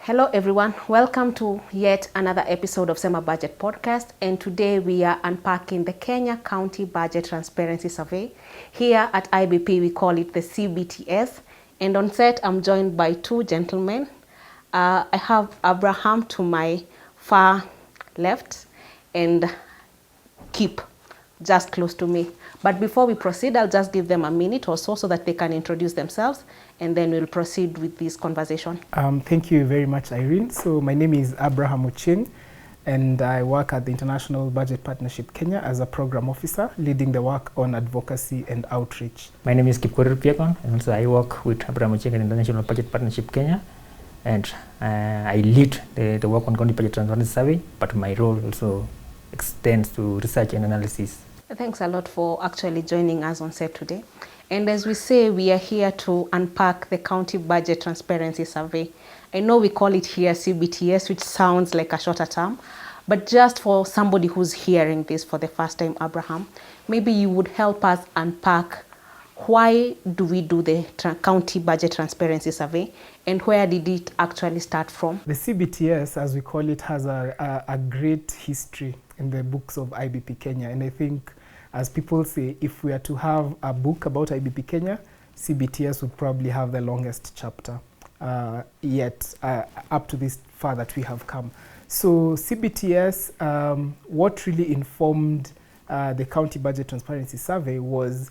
Hello everyone, welcome to yet another episode of Sema Budget Podcast, and today we are unpacking the Kenya County Budget Transparency Survey. Here at IBP we call it the CBTS, and on set I'm joined by two gentlemen. I have Abraham to my far left and Kip just close to me. But before we proceed, I'll just give them a minute or so that they can introduce themselves, and then we'll proceed with this conversation. Thank you very much, Irene. So my name is Abraham Uchin, and I work at the International Budget Partnership Kenya as a program officer, leading the work on advocacy and outreach. My name is Kip Piekon, and also I work with Abraham Uchin at the International Budget Partnership Kenya, and I lead the work on county budget transparency survey, but my role also extends to research and analysis. Thanks a lot for actually joining us on set today. And as we say, we are here to unpack the County Budget Transparency Survey. I know we call it here CBTS, which sounds like a shorter term, but just for somebody who's hearing this for the first time, Abraham, maybe you would help us unpack why do we do the County Budget Transparency Survey, and where did it actually start from? The CBTS, as we call it, has a great history in the books of IBP Kenya, and I think, as people say, if we are to have a book about IBP Kenya, CBTS would probably have the longest chapter yet up to this far that we have come. So CBTS, what really informed the County Budget Transparency Survey was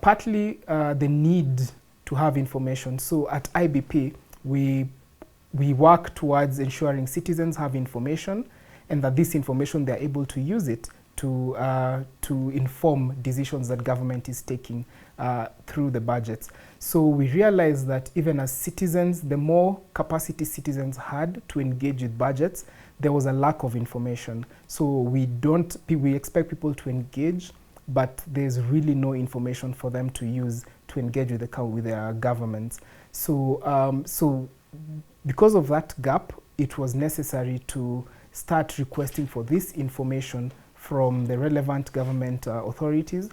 partly the need to have information. So at IBP, we work towards ensuring citizens have information, and that this information, they're able to use it to inform decisions that government is taking through the budgets. So we realized that even as citizens, the more capacity citizens had to engage with budgets, there was a lack of information. So we expect people to engage, but there's really no information for them to use to engage with their governments. So because of that gap, it was necessary to start requesting for this information from the relevant government authorities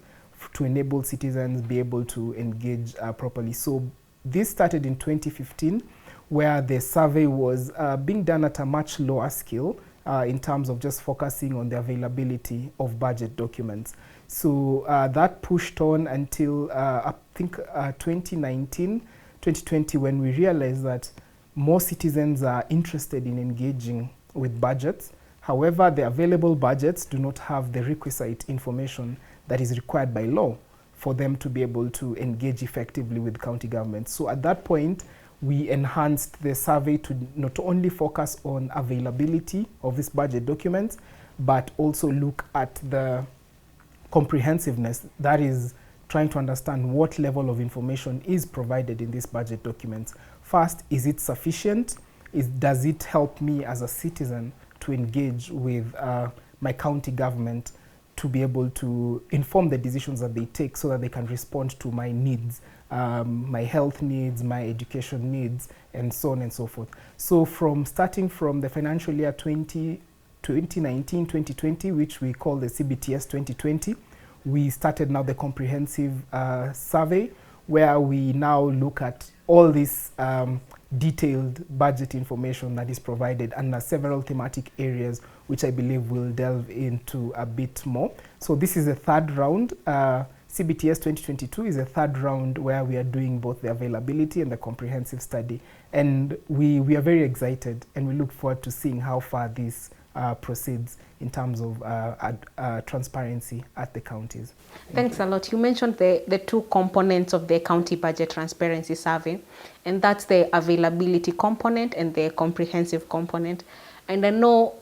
to enable citizens be able to engage properly. So this started in 2015, where the survey was being done at a much lower scale in terms of just focusing on the availability of budget documents. So that pushed on until I think 2019, 2020, when we realized that more citizens are interested in engaging with budgets. However, the available budgets do not have the requisite information that is required by law for them to be able to engage effectively with county governments. So at that point, we enhanced the survey to not only focus on availability of these budget documents, but also look at the comprehensiveness, that is, trying to understand what level of information is provided in these budget documents. First, is it sufficient? Does it help me as a citizen to engage with my county government to be able to inform the decisions that they take so that they can respond to my needs, my health needs, my education needs, and so on and so forth. So starting from the financial year 2019-2020, which we call the CBTS 2020, we started now the comprehensive survey, where we now look at all this detailed budget information that is provided under several thematic areas, which I believe we'll delve into a bit more. So this is a third round. CBTS 2022 is a third round where we are doing both the availability and the comprehensive study. And we are very excited, and we look forward to seeing how far this proceeds in terms of transparency at the counties. Thanks a lot. You mentioned the two components of the County Budget Transparency Survey, and that's the availability component and the comprehensive component. And I know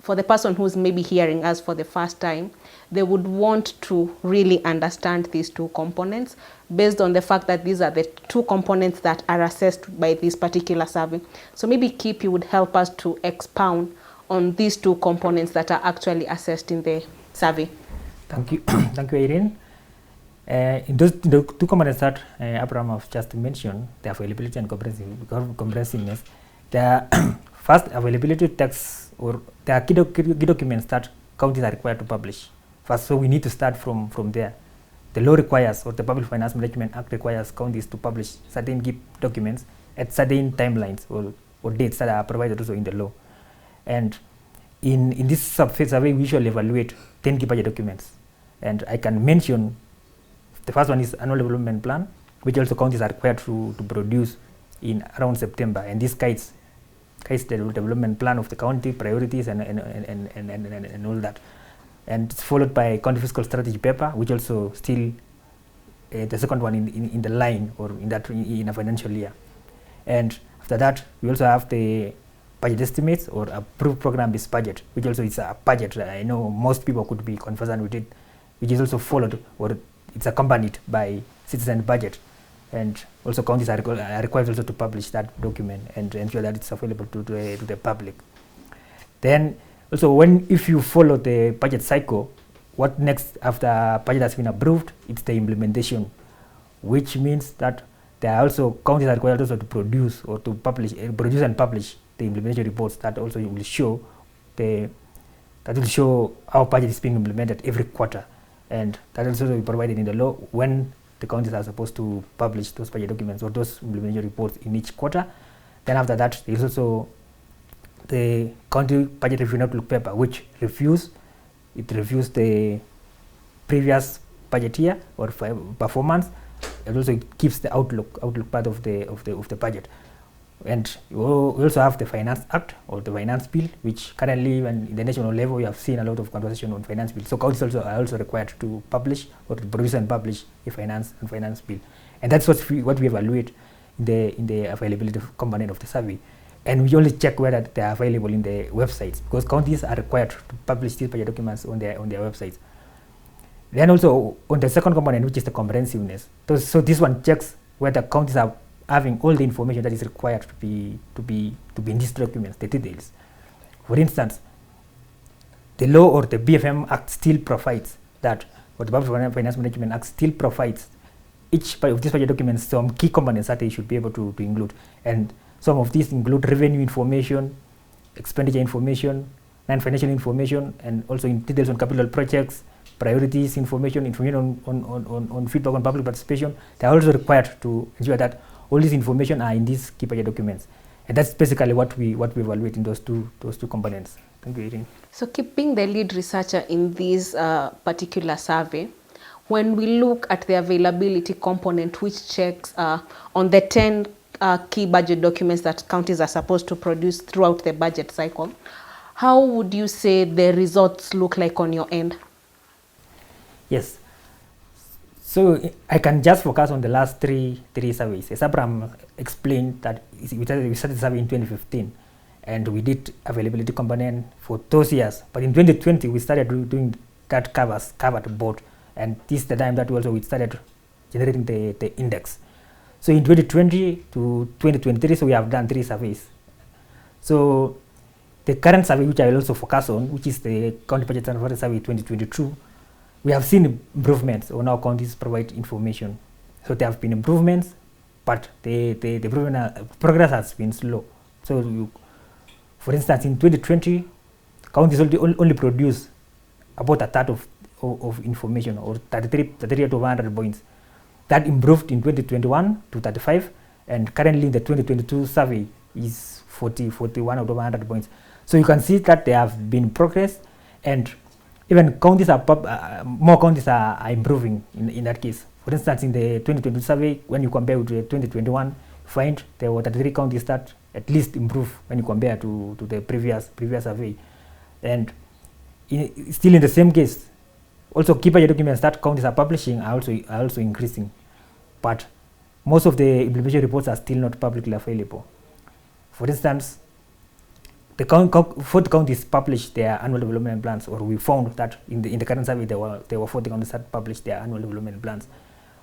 for the person who's maybe hearing us for the first time, they would want to really understand these two components based on the fact that these are the two components that are assessed by this particular survey. So maybe Kip, you would help us to expound on these two components that are actually assessed in the survey. Thank you. Thank you, Irene. In the two components that Abraham has just mentioned, the availability and comprehensiveness, the first availability text, or there are key documents that counties are required to publish. First, so we need to start from there. The law requires, or the Public Finance Management Act requires counties to publish certain key documents at certain timelines, or or dates that are provided also in the law. And in this survey, we usually evaluate 10 key budget documents. And I can mention the first one is annual development plan, which also counties are required to produce in around September. And this guides the development plan of the county, priorities, and all that. And it's followed by county fiscal strategy paper, which also still the second one in the line or in a financial year. And after that, we also have the budget estimates or approved program-based budget, which also is a budget. I know most people could be conversant with it, which is also followed or it's accompanied by citizen budget. And also counties are required also to publish that document and ensure that it's available to the public. Then also if you follow the budget cycle, what next after budget has been approved, it's the implementation, which means that there are also counties are required also to produce or to publish and publish the implementation reports that also will show how budget is being implemented every quarter, and that also will be provided in the law when the counties are supposed to publish those budget documents or those implementation reports in each quarter. Then after that, there is also the county budget review outlook paper, which reviews the previous budget year or performance, and also it keeps the outlook part of the budget. And we also have the Finance Act or the Finance Bill, which currently, when in the national level, we have seen a lot of conversation on Finance Bill. So counties are also required to publish or to produce and publish a Finance Bill, and that's what we evaluate in the availability component of the survey. And we only check whether they are available in the websites, because counties are required to publish these budget documents on their websites. Then also on the second component, which is the comprehensiveness. So this one checks whether counties are having all the information that is required to be in these documents, the details. For instance, the law or the BFM Act still provides that, or the Public Finance Management Act still provides each of these budget documents some key components that they should be able to include. And some of these include revenue information, expenditure information, non-financial information, and also details on capital projects, priorities information on feedback on public participation. They are also required to ensure that all this information are in these key budget documents, and that's basically what we evaluate in those two components. Thank you, Irene. So, keeping the lead researcher in this particular survey, when we look at the availability component, which checks on the 10 key budget documents that counties are supposed to produce throughout the budget cycle, how would you say the results look like on your end? Yes. So I can just focus on the last three surveys. As Abraham explained, that we started the survey in 2015, and we did availability component for those years. But in 2020, we started doing that covered board, and this is the time that we started generating the index. So in 2020 to 2023, so we have done 3 surveys. So the current survey, which I will also focus on, which is the County Budget Transparency Survey 2022, we have seen improvements on how counties provide information. So there have been improvements, but the progress has been slow. So for instance, in 2020, counties only produce about a third of information, or 33 out of 100 points. That improved in 2021 to 35, and currently the 2022 survey is 41 out of 100 points. So you can see that there have been progress, and even counties more counties are improving in that case. For instance, in the 2022 survey, when you compare with the 2021, find there were 33 counties that at least improve when you compare to the previous survey. And still in the same case, also key budget documents that counties are publishing are also increasing, but most of the implementation reports are still not publicly available. For instance, the 40 counties published their annual development plans, or we found that in the current survey there were 40 counties that published their annual development plans.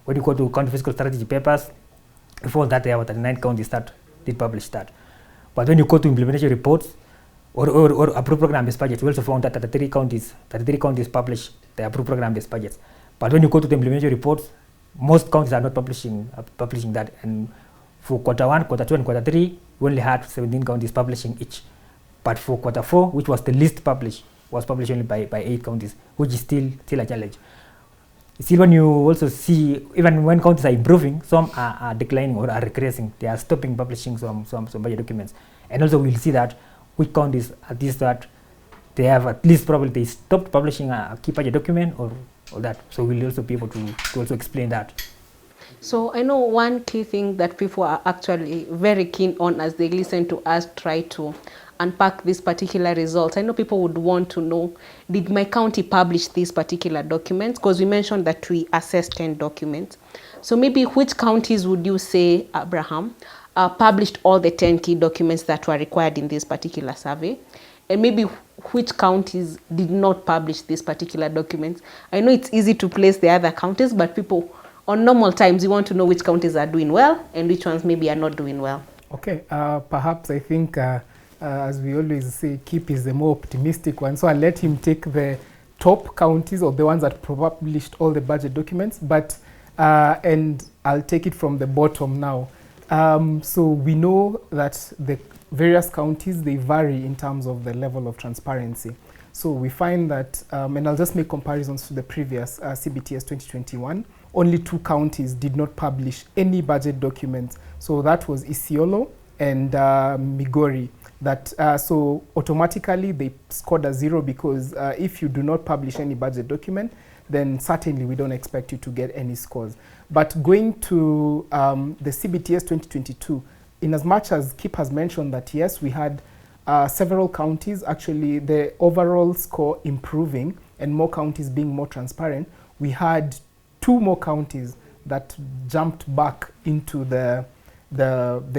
When you go to county fiscal strategy papers, we found that there were 39 counties that did publish that. But when you go to implementation reports or approved program-based budgets, we also found that 33 counties publish the approved program-based budgets. But when you go to the implementation reports, most counties are not publishing that. And for quarter 1, quarter 2, and quarter 3, we only had 17 counties publishing each. But for quarter 4, which was the least published, was published only by 8 counties, which is still a challenge. Still, when you also see, even when counties are improving, some are declining or are regressing. They are stopping publishing some budget documents. And also we'll see that which counties at least that they have at least probably they stopped publishing a key budget document or that. So we'll also be able to also explain that. So I know one key thing that people are actually very keen on as they listen to us try to unpack this particular results. I know people would want to know, did my county publish these particular documents? Because we mentioned that we assessed 10 documents. So maybe which counties would you say, Abraham, published all the 10 key documents that were required in this particular survey? And maybe which counties did not publish these particular documents? I know it's easy to place the other counties, but people on normal times, you want to know which counties are doing well and which ones maybe are not doing well. Okay, perhaps I think, as we always say, Kip is the more optimistic one. So I'll let him take the top counties or the ones that published all the budget documents, but and I'll take it from the bottom now. So we know that the various counties, they vary in terms of the level of transparency. So we find that, and I'll just make comparisons to the previous CBTS 2021, only 2 counties did not publish any budget documents. So that was Isiolo and Migori. That so automatically they scored a 0 because if you do not publish any budget document, then certainly we don't expect you to get any scores. But going to the CBTS 2022, in as much as Kip has mentioned that yes, we had several counties, actually the overall score improving and more counties being more transparent, we had 2 more counties that jumped back into the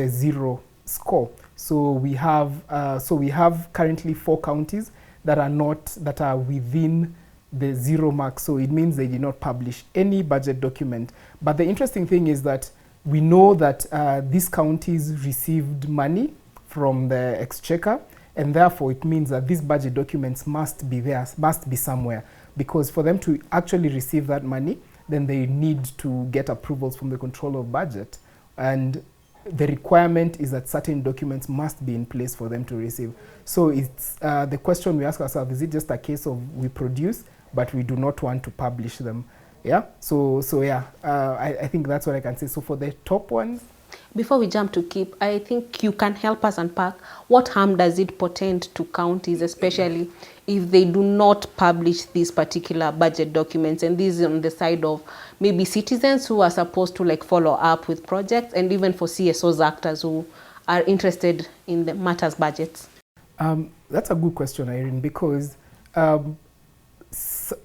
0 score. So we have currently 4 counties that are within the 0 mark. So it means they did not publish any budget document. But the interesting thing is that we know that these counties received money from the exchequer, and therefore it means that these budget documents must be there, must be somewhere, because for them to actually receive that money, then they need to get approvals from the controller of budget, and the requirement is that certain documents must be in place for them to receive. So it's the question we ask ourselves, is it just a case of we produce but we do not want to publish them? Yeah, so yeah, I think that's what I can say. So for the top ones, before we jump to Kip, I think you can help us unpack what harm does it portend to counties, especially if they do not publish these particular budget documents, and this is on the side of maybe citizens who are supposed to like follow up with projects, and even for CSOs actors who are interested in the matters budgets. That's a good question, Irene, because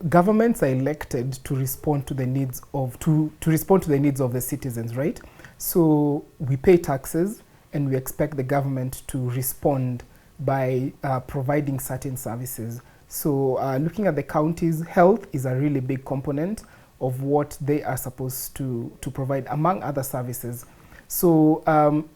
governments are elected to respond to the needs of to respond to the needs of the citizens, right? So we pay taxes and we expect the government to respond by providing certain services. So looking at the counties, health is a really big component of what they are supposed to provide, among other services. So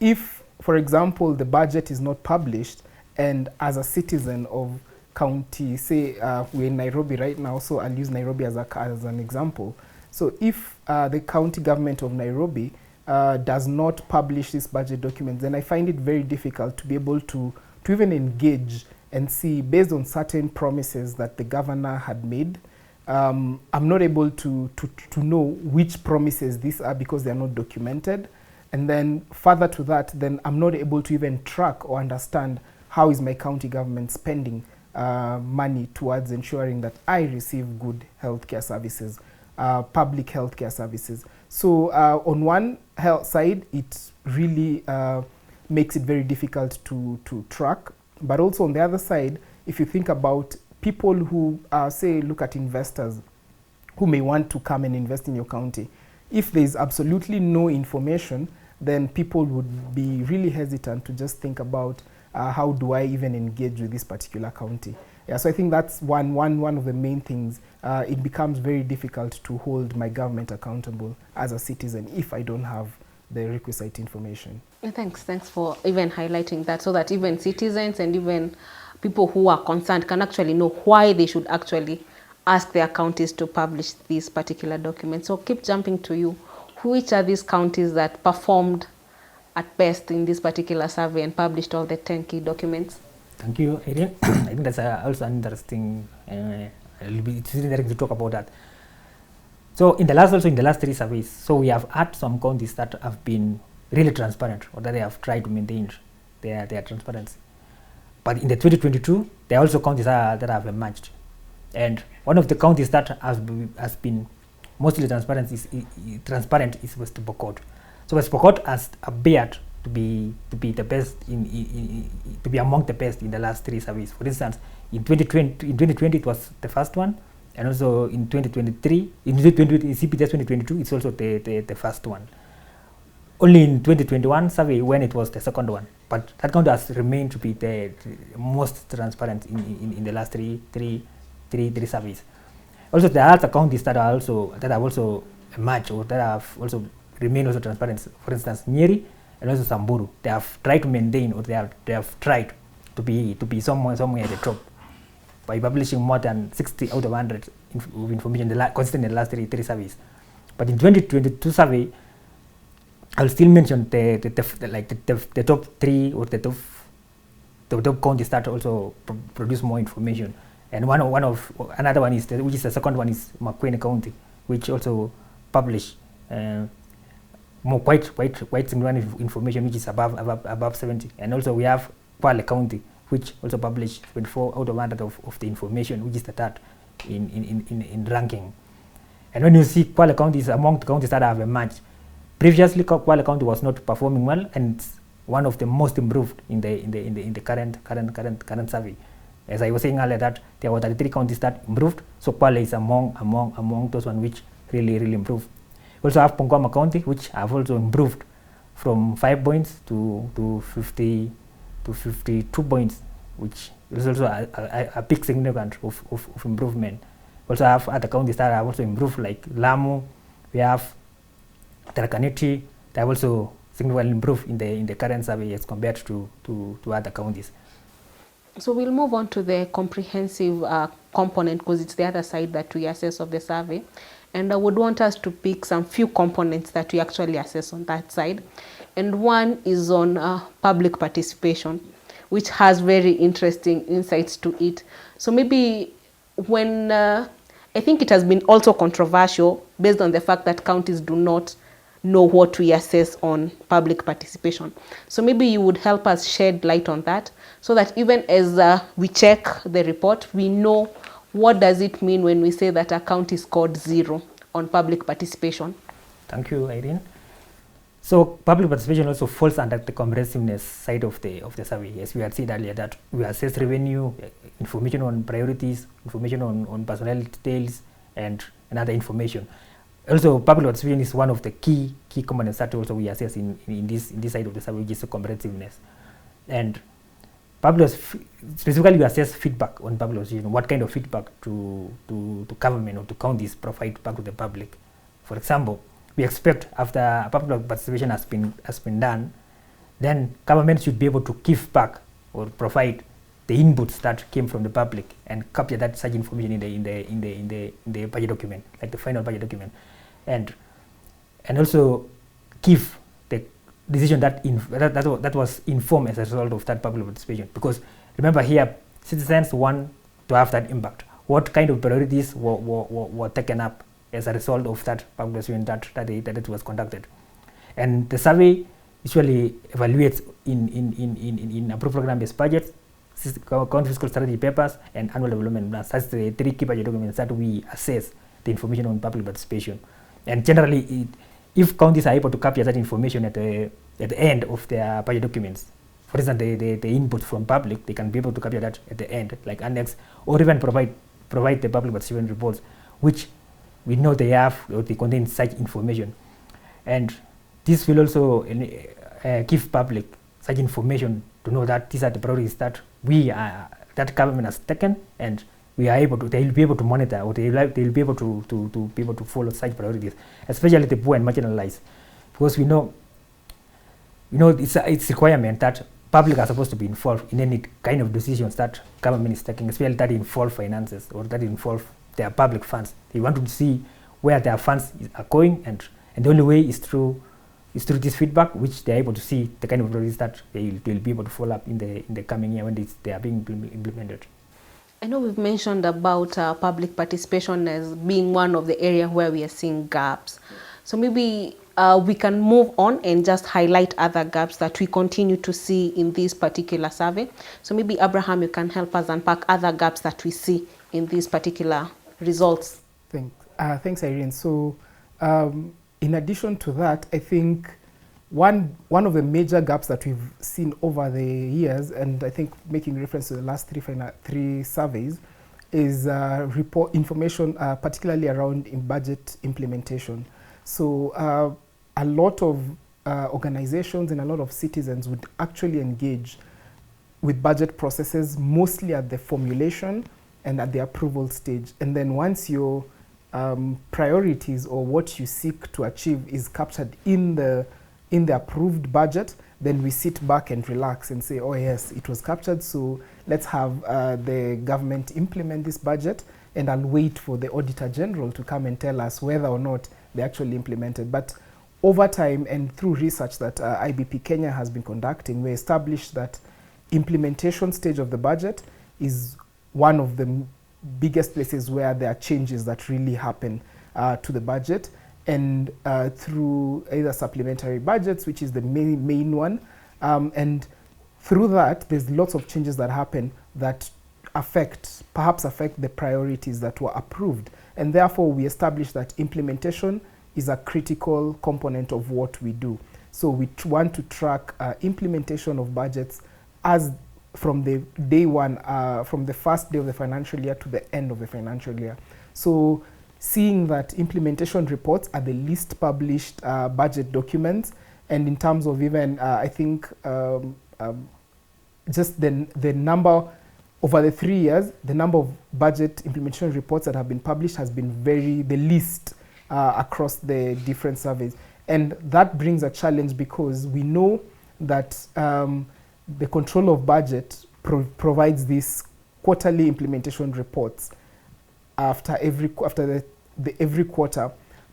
if, for example, the budget is not published, and as a citizen of county, say we're in Nairobi right now, so I'll use Nairobi as an example. So if the county government of Nairobi does not publish this budget document, then I find it very difficult to be able to even engage and see, based on certain promises that the governor had made, I'm not able to know which promises these are because they are not documented. And then further to that, then I'm not able to even track or understand how is my county government spending money towards ensuring that I receive good healthcare services, public healthcare services. So on one side, it really makes it very difficult to track. But also on the other side, if you think about people who, say, look at investors who may want to come and invest in your county, if there's absolutely no information, then people would be really hesitant to just think about how do I even engage with this particular county. Yeah, so I think that's one of the main things. It becomes very difficult to hold my government accountable as a citizen if I don't have the requisite information. Thanks for even highlighting that, so that even citizens and even people who are concerned can actually know why they should actually ask their counties to publish these particular documents. So keep jumping to you. Which are these counties that performed at best in this particular survey and published all the 10 key documents? Thank you, Irene. I think that's also an interesting, it's really interesting to talk about that. So in the last 3 surveys, so we have had some counties that have been really transparent, or that they have tried to maintain their transparency. But in the 2022, there are also counties that have emerged. And one of the counties that has been mostly transparent is West Pokot. So West Pokot has appeared to be the best to be among the best in the last 3 surveys. For instance, in 2020 it was the first one, and also in 2023, in CPTS 2022, it's also the first one. Only in 2021 survey when it was the second one, but that county has remained to be the most transparent in the last three surveys. Also, there are other counties that have also emerged, or that have also remained also transparent. For instance, Nyeri and also Samburu, they have tried to maintain, or they have tried to be somewhere at the top by publishing more than 60 out of 100 of information consistent in the last three surveys. But in 2022 survey, I'll still mention the top 3 or the top counties that also produce more information. And another one is which is the second one is Makueni County, which also publish more quite significant information, which is above 70. And also we have Kwale County, which also published 24 out of 100 of the information, which is the third in ranking. And when you see Kwale County is among the counties that have emerged, previously Kwale County was not performing well, and it's one of the most improved in the current survey. As I was saying earlier, that there were 33 counties that improved, so Kwale is among those one which really improved. We also have Bungoma County, which have also improved from 5 points to 52 points, which is also a big significance of improvement. We also have other counties that have also improved, like Lamu. We have Tarakaniti. They have also significantly improved in the current survey as compared to other counties. So we'll move on to the comprehensive component, because it's the other side that we assess of the survey. And I would want us to pick some few components that we actually assess on that side. And one is on public participation, which has very interesting insights to it. So maybe when, I think it has been also controversial based on the fact that counties do not know what we assess on public participation. So maybe you would help us shed light on that, so that even as we check the report, we know what does it mean when we say that a county scored 0 on public participation. Thank you, Irene. So public participation also falls under the comprehensiveness side of the survey. As we had said earlier, that we assess revenue, information on priorities, information on personnel details, and other information. Also, public participation is one of the key components that also we assess in this side of the survey, which is the comprehensiveness. And specifically we assess feedback on public participation. What kind of feedback to government or to counties provide back to the public? For example, we expect after public participation has been done, then government should be able to give back or provide the inputs that came from the public and capture that such information in the budget document, like the final budget document, and also give the decision that was informed as a result of that public participation. Because remember here, citizens want to have that impact. What kind of priorities were taken up as a result of that public participation that it was conducted? And the survey usually evaluates in approved program-based budgets, county fiscal strategy papers, and annual development plans. That's the 3 key budget documents that we assess the information on public participation. And generally, if counties are able to capture that information at the end of their budget documents, for instance, the input from public, they can be able to capture that at the end, like annex, or even provide the public participation reports, which we know they have, or they contain such information. And this will also give public such information to know that these are the priorities that that government has taken, and we are able to, they'll be able to monitor, or they'll be able to follow such priorities, especially the poor and marginalized, because we know it's requirement that public are supposed to be involved in any kind of decisions that government is taking, especially that involve finances or that involve their public funds. They want to see where their funds are going, and the only way is through this feedback, which they are able to see the kind of priorities that they'll be able to follow up in the coming year when they are being implemented. I know we've mentioned about public participation as being one of the areas where we are seeing gaps. So maybe we can move on and just highlight other gaps that we continue to see in this particular survey. So maybe Abraham, you can help us unpack other gaps that we see in these particular results. Thanks, Irene. So in addition to that, I think one of the major gaps that we've seen over the years, and I think making reference to the last three surveys, is report information, particularly around in budget implementation. So a lot of organizations and a lot of citizens would actually engage with budget processes, mostly at the formulation and at the approval stage. And then once your priorities or what you seek to achieve is captured in the approved budget, then we sit back and relax and say, oh yes, it was captured, so let's have the government implement this budget, and I'll wait for the Auditor General to come and tell us whether or not they actually implemented. But over time and through research that IBP Kenya has been conducting, we established that implementation stage of the budget is one of the biggest places where there are changes that really happen to the budget. And through either supplementary budgets, which is the main one, and through that, there's lots of changes that happen that perhaps affect the priorities that were approved. And therefore, we established that implementation is a critical component of what we do. So we want to track implementation of budgets as from the day one, from the first day of the financial year to the end of the financial year. So seeing that implementation reports are the least published budget documents, and in terms of even, I think, just the number over the 3 years, the number of budget implementation reports that have been published has been the least across the different surveys. And that brings a challenge because we know that the control of budget provides these quarterly implementation reports after every quarter,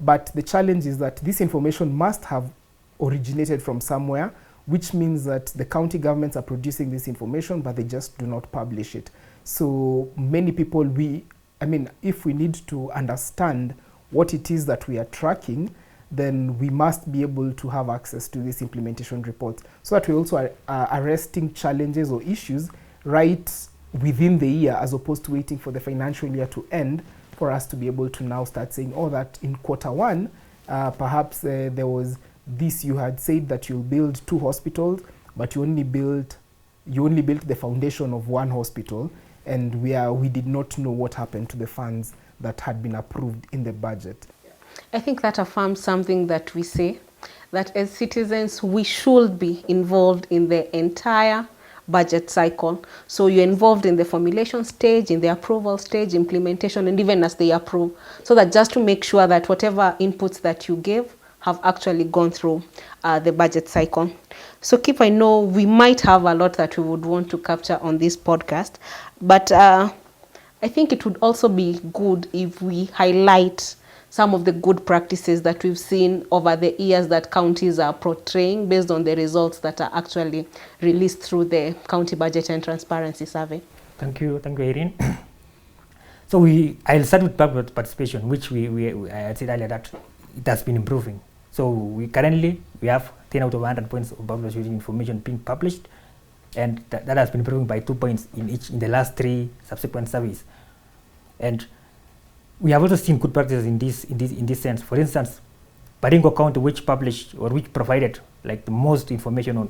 but the challenge is that this information must have originated from somewhere, which means that the county governments are producing this information, but they just do not publish it. So many people, if we need to understand what it is that we are tracking, then we must be able to have access to this implementation report, so that we also are arresting challenges or issues right within the year, as opposed to waiting for the financial year to end for us to be able to now start saying, oh, that in quarter one, perhaps there was this, you had said that you'll build 2 hospitals, but you only built the foundation of 1 hospital, and we did not know what happened to the funds that had been approved in the budget. I think that affirms something that we say, that as citizens, we should be involved in the entire budget cycle. So you're involved in the formulation stage, in the approval stage, implementation, and even as they approve, so that just to make sure that whatever inputs that you give have actually gone through the budget cycle. So Kip, I know we might have a lot that we would want to capture on this podcast, but I think it would also be good if we highlight some of the good practices that we've seen over the years that counties are portraying based on the results that are actually released through the County Budget and Transparency Survey. Thank you, Irene. So I'll start with public participation, which I had said earlier that it has been improving. So we have 10 out of 100 points of public information being published, and that has been improving by 2 points in the last 3 subsequent surveys. And we have also seen good practices in this sense. For instance, Baringo County, which published or which provided like the most information on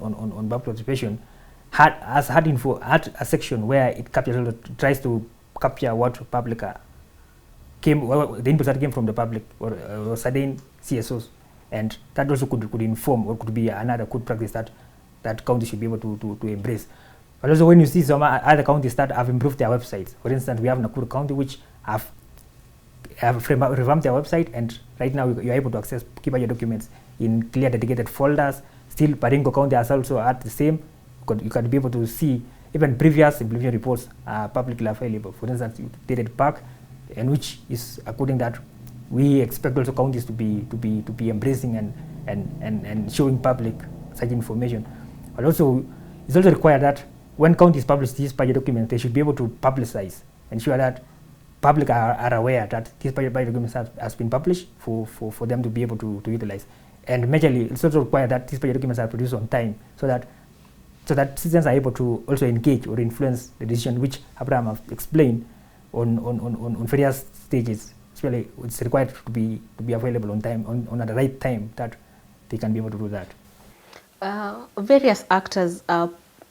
public participation, had a section where it tries to capture what public the inputs that came from the public or certain CSOs, and that also could inform or could be another good practice that counties should be able to embrace. But also when you see some other counties that have improved their websites, for instance, we have Nakuru County, which have revamped their website, and right now you're able to access key budget documents in clear dedicated folders. Still, Baringo County has also had the same. You can be able to see even previous implementation reports are publicly available. For instance, dated back, and which is according that we expect also counties to be embracing and showing public such information. But also, it's also required that when counties publish these budget documents, they should be able to publicize ensure that public are aware that this budget documents has been published for them to be able to utilize. And majorly, it's also required that these budget documents are produced on time so that citizens are able to also engage or influence the decision, which Abraham has explained on various stages. Especially, it's required to be available on time, on at the right time, that they can be able to do that. Various actors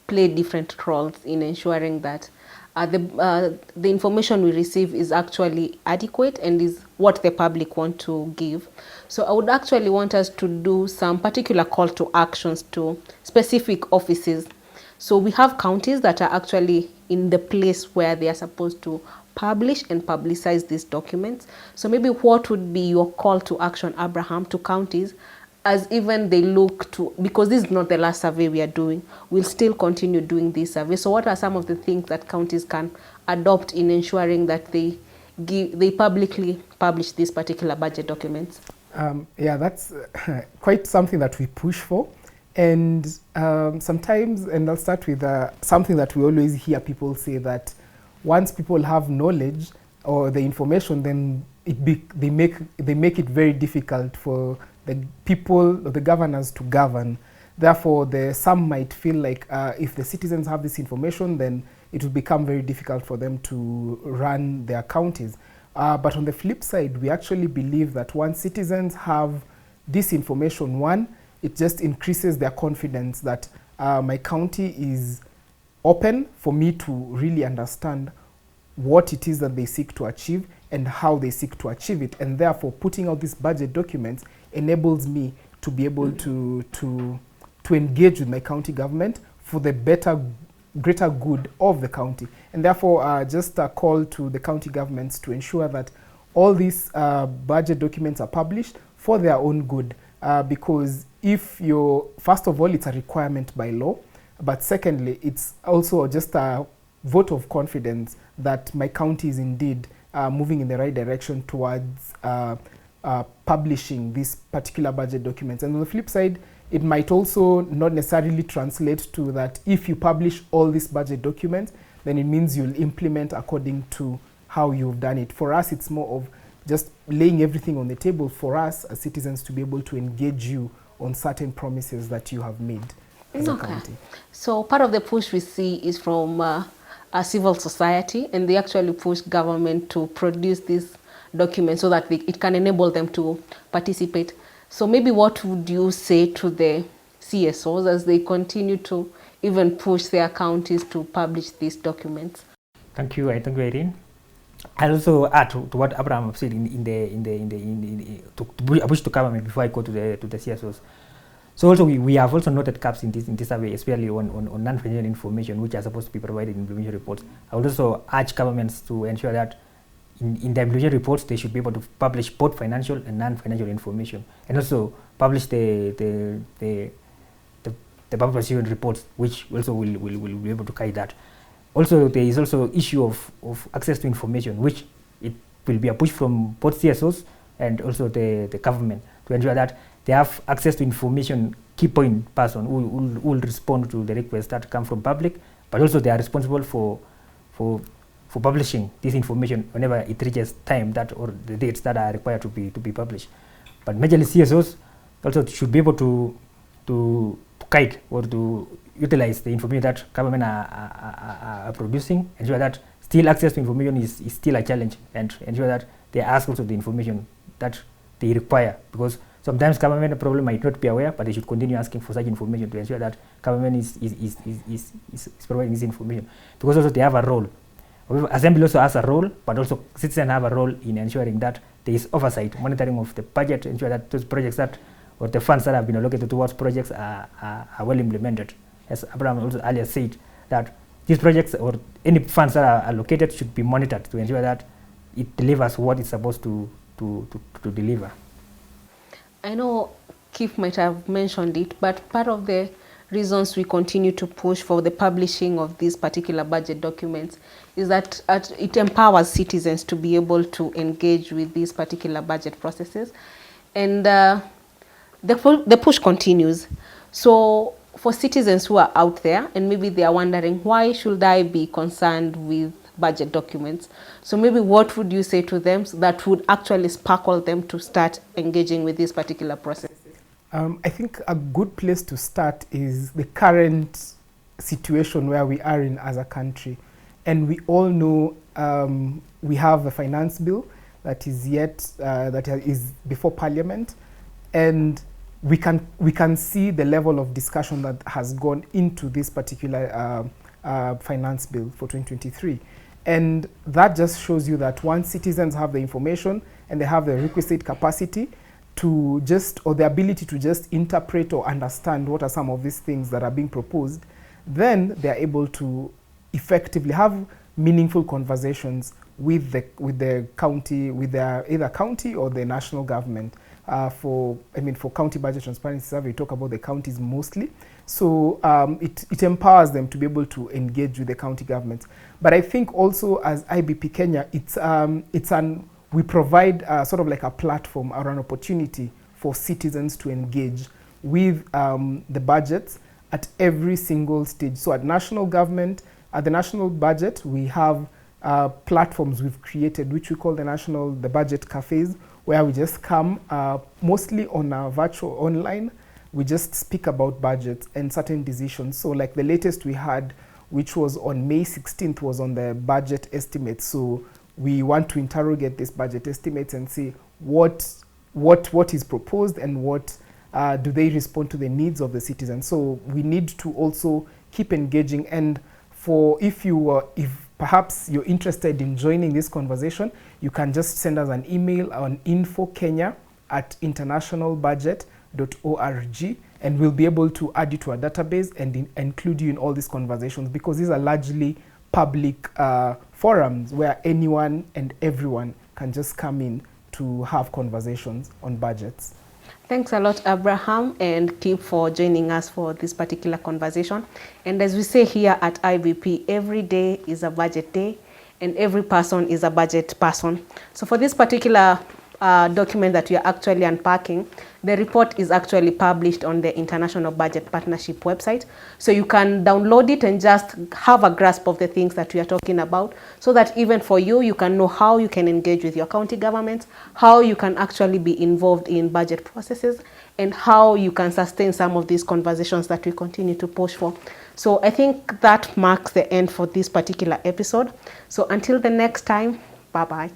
play different roles in ensuring that the information we receive is actually adequate and is what the public want to give. So I would actually want us to do some particular call to actions to specific offices. So we have counties that are actually in the place where they are supposed to publish and publicize these documents. So maybe what would be your call to action, Abraham, to counties as even they look to, because this is not the last survey we are doing, we'll still continue doing this survey. So what are some of the things that counties can adopt in ensuring that they publicly publish these particular budget documents? Yeah, that's quite something that we push for. And sometimes, and I'll start with something that we always hear people say, that once people have knowledge or the information, then they make it very difficult for the people or the governors to govern. Therefore, some might feel like if the citizens have this information, then it will become very difficult for them to run their counties. But on the flip side, we actually believe that once citizens have this information, one, it just increases their confidence that my county is open for me to really understand what it is that they seek to achieve and how they seek to achieve it. And therefore, putting out these budget documents enables me to be able to engage with my county government for the greater good of the county. And therefore, just a call to the county governments to ensure that all these budget documents are published for their own good. Because first of all, it's a requirement by law, but secondly, it's also just a vote of confidence that my county is indeed moving in the right direction towards publishing these particular budget documents. And on the flip side, it might also not necessarily translate to that if you publish all these budget documents, then it means you'll implement according to how you've done it. For us, it's more of just laying everything on the table for us as citizens to be able to engage you on certain promises that you have made as a county. So part of the push we see is from a civil society, and they actually push government to produce these documents so that it can enable them to participate. So maybe what would you say to the CSOs as they continue to even push their counties to publish these documents? Thank you, Irene. I'll also add to what Abraham said to push to government before I go to the CSOs. So also we have also noted gaps in this survey, especially on non-financial information, which are supposed to be provided in implementation reports. I would also urge governments to ensure that in the implementation reports they should be able to publish both financial and non-financial information, and also publish the public procurement reports, which also will be able to guide that. Also, there is also issue of access to information, which it will be a push from both CSOs and also the government to ensure that they have access to information, key point person who will respond to the requests that come from public, but also they are responsible for publishing this information whenever it reaches time that or the dates that are required to be published. But majorly CSOs also should be able to guide or to utilize the information that government are producing, ensure that still access to information is still a challenge, and ensure that they ask also the information that they require, because sometimes government problem might not be aware, but they should continue asking for such information to ensure that government is providing this information, because also they have a role. Assembly also has a role, but also citizens have a role in ensuring that there is oversight, monitoring of the budget, ensure that those projects that or the funds that have been allocated towards projects are well implemented. As Abraham also earlier said, that these projects or any funds that are allocated should be monitored to ensure that it delivers what it's supposed to deliver. I know Keith might have mentioned it, but part of the reasons we continue to push for the publishing of these particular budget documents is that it empowers citizens to be able to engage with these particular budget processes. And the push continues. So for citizens who are out there and maybe they are wondering, why should I be concerned with budget documents. So maybe what would you say to them that would actually sparkle them to start engaging with this particular process? I think a good place to start is the current situation where we are in as a country. And we all know we have a finance bill that is is before Parliament, and we can see the level of discussion that has gone into this particular finance bill for 2023. And that just shows you that once citizens have the information and they have the requisite capacity to or the ability to just interpret or understand what are some of these things that are being proposed, then they're able to effectively have meaningful conversations with the county, with their either county or the national government. For county budget transparency survey, we talk about the counties mostly. So it empowers them to be able to engage with the county governments. But I think also as IBP Kenya, we provide sort of like a platform or an opportunity for citizens to engage with the budgets at every single stage. So at national government, at the national budget, we have platforms we've created, which we call the budget cafes, where we just come mostly on a virtual online. We just speak about budgets and certain decisions. So like the latest we had, which was on May 16th, was on the budget estimates. So we want to interrogate this budget estimates and see what is proposed and what do they respond to the needs of the citizens. So we need to also keep engaging. And if perhaps you're interested in joining this conversation, you can just send us an email on info@internationalbudget.org, and we'll be able to add you to our database and include you in all these conversations, because these are largely public forums where anyone and everyone can just come in to have conversations on budgets. Thanks a lot, Abraham and Kip, for joining us for this particular conversation. And as we say here at IBP, every day is a budget day and every person is a budget person. So for this particular document that we are actually unpacking, the report is actually published on the International Budget Partnership website. So you can download it and just have a grasp of the things that we are talking about, so that even for you can know how you can engage with your county governments, how you can actually be involved in budget processes, and how you can sustain some of these conversations that we continue to push for. So I think that marks the end for this particular episode. So until the next time, bye-bye.